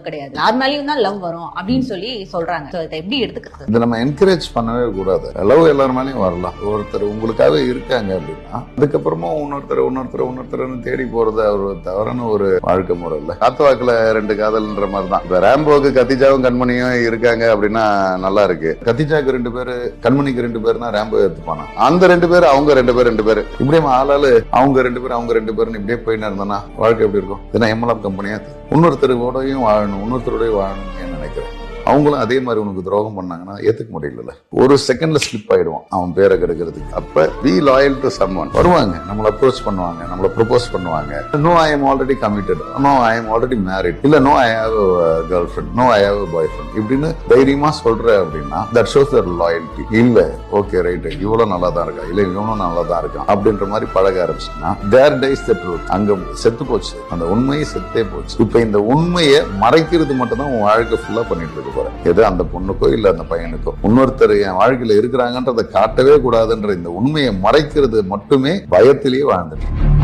கிடையாது, யார் மேலயும் தான் லவ் வரும் அப்படின்னு சொல்லி சொல்றாங்க. இதை எப்படி எடுத்துக்கிறது? இதை நம்ம என்கரேஜ் பண்ணவே கூடாது. லவ் எல்லார் மேலேயும் வரலாம். ஒருத்தர் உங்களுக்காக இருக்காங்க அப்படின்னா அதுக்கப்புறமா இன்னொருத்தர் தேடி போறது ஒரு தவறான ஒரு வாழ்க்கை முறை இல்ல. காத்துவாக்குல 2 காதல்ன்ற மாதிரி தான். இப்ப ரேம்போக்கு கத்திஜாவும் கண்மணியும் இருக்காங்க அப்படின்னா நல்லா இருக்கு. கத்திஜாக்கு 2 பேரு, கண்மணிக்கு 2 பேர்னா ரேம்போ எடுத்துப்பானா? அந்த 2 பேர் அவங்க 2 பேர் இப்படியே ஆளாளு அவங்க 2 பேர்னு இப்படியே போயின்னு இருந்தோம்னா வாழ்க்கை எப்படி இருக்கும்? ஏன்னா எம்எல்எம் கம்பெனியா இன்னொருத்தரோடையும் வாழணும், இன்னொருத்தரோடய வாழணும்னு நினைக்கிறேன். அவங்களும் அதே மாதிரி உனக்கு துரோகம் பண்ணாங்கன்னா ஏத்துக்க முடியல. ஒரு செகண்ட்ல ஸ்லிப் ஆயிடுவான் அவன் பேரை கெடுக்கிறதுக்கு. அப்ப பி லாயல் டு சம்வன். வருவாங்க, நம்மளை அப்ரோச் பண்ணுவாங்க, நம்மளை ப்ரொபோஸ் பண்ணுவாங்க. No, I am already committed, no, I am already married, இல்ல no, I have girlfriend, no, I have boyfriend இப்படின்னு தைரியமா சொல்ற அப்படின்னா தட் ஷோஸ் தர் லாயல்டி. இல்ல ஓகே ரைட், இவ்வளவு நல்லா தான் இருக்கா, இல்ல இவனும் நல்லா தான் இருக்கான் அப்படின்ற மாதிரி பழக ஆரம்பிச்சுன்னா தேர் டைஸ் த ட்ரூத். அங்க செத்து போச்சு, அந்த உண்மையை செத்தே போச்சு. இப்ப இந்த உண்மையை மறைக்கிறது மட்டும் தான் உன் வாழ்க்கை ஃபுல்லா பண்ணிட்டு இருக்கு. எது அந்த பொண்ணுக்கோ இல்ல அந்த பையனுக்கோ இன்னொருத்தர் என் வாழ்க்கையில இருக்கிறாங்கன்றதை காட்டவே கூடாதுன்ற இந்த உண்மையை மறைக்கிறது மட்டுமே பயத்திலேயே வாழ்ந்துட்டு